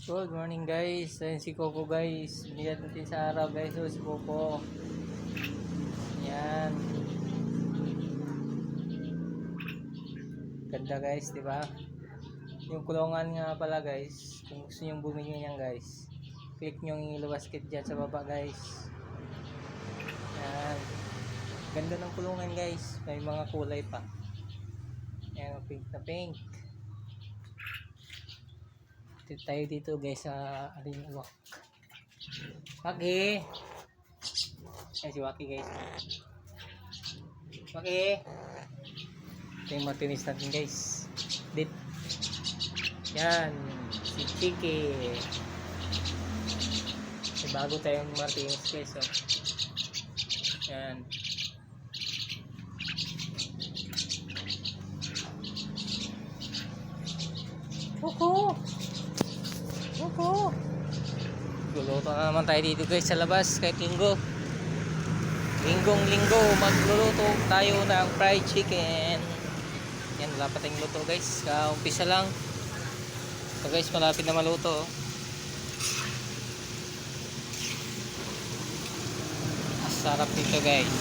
Good morning guys. Ayun si Coco guys. Binigyan natin sa araw guys. So si Coco. Yan. Ganda guys, di ba? Yung kulungan nga pala guys. Kung gusto niyo bumili niyan guys. Click niyo yung yellow basket diyan sa baba guys. Yan. Ganda ng kulungan guys. May mga kulay pa. Yan, pink na pink. Dito tayo dito guys sa Alinwak. Waki. Ay si Waki guys. Waki. Ito yung matinis natin guys. Dit. Yan. Si Chiki. May bago tayong matinis guys. Oh. Yan. Kuku. Kuku. Luluto na naman tayo dito guys sa labas kahit linggo. Linggong-linggo magluluto tayo ng fried chicken. Yan, wala pa tayong luto guys. Umpisa lang. So guys, malapit na maluto. Masarap nito guys.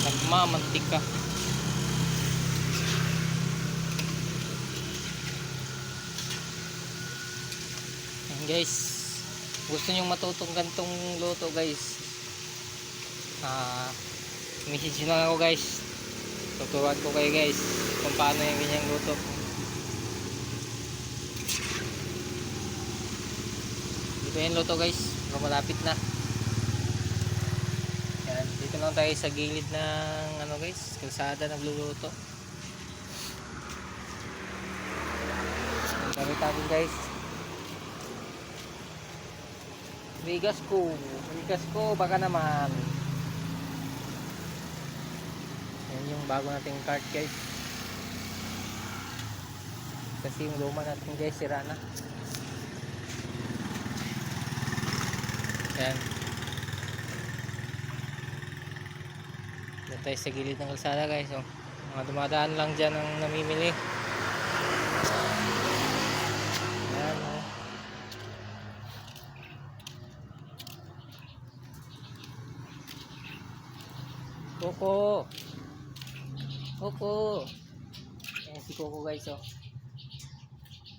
Nagmamantika. Yan guys. Gusto nyong matutong gantong luto guys. Message lang ako guys. Tuturuan ko kayo guys kung paano yung ganyang luto. Dito yung luto guys, malapit na. Yan, dito lang tayo sa gilid ng ano guys, kalsada nagluluto. Ang gamit natin guys, bigas ko baka naman. Yan yung bago nating cart guys. Kasi yung luma natin guys sira na. Yan. Dito tayo sa gilid ng kalsada guys. Oh. Mga dumadaan lang dyan ang namimili. Yan. Oh. Coco. Coco. Ayan si Coco guys oh.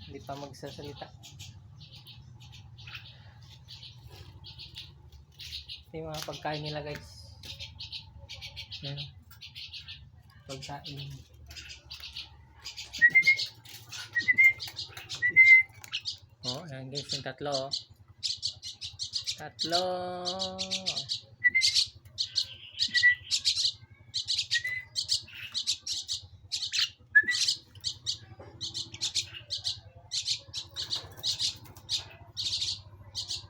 Hindi pa magsasalita. Ito yung mga pagkain nila guys. Ayan. Pagkain. Oh, ayan guys yung tatlo oh. Tatlo.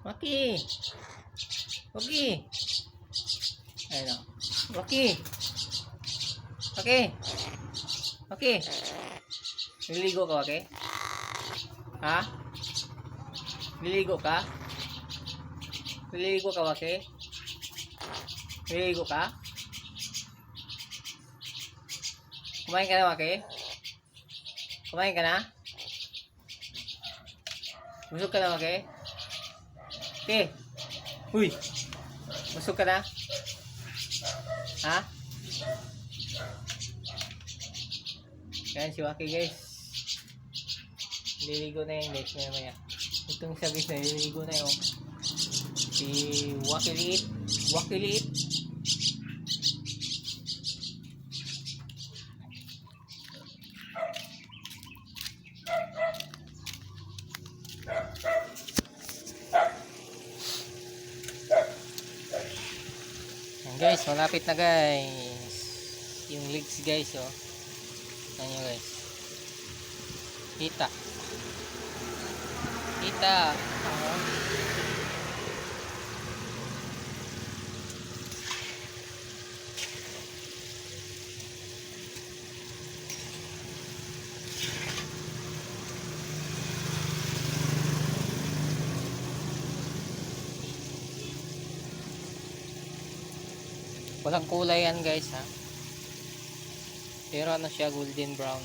Waki. Waki. Ayun o. Waki. Waki. Waki. Nililigo ka, Waki? Ha? Nililigo ka? Nililigo ka, Waki? Nililigo ka? Kumain ka na, Waki? Kumain ka na? Busog ka na, Waki? Okay. Uy. Busog ka na? Ha? Yan si Waki guys. Nililigo na yun guys. Maya. Itong isa guys na nililigo na yun. Si Waki Liit. Waki Liit. Guys, malapit na guys yung legs guys oh. Ayan nyo guys, kita walang kulay yan guys ha, pero ano siya, golden brown.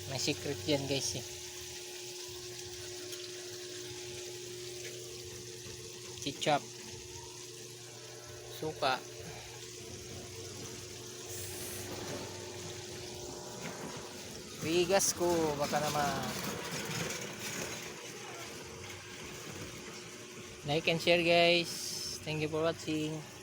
May secret yan guys eh. ketchup, suka. Bigas ko, baka naman. Like and share guys. Thank you for watching.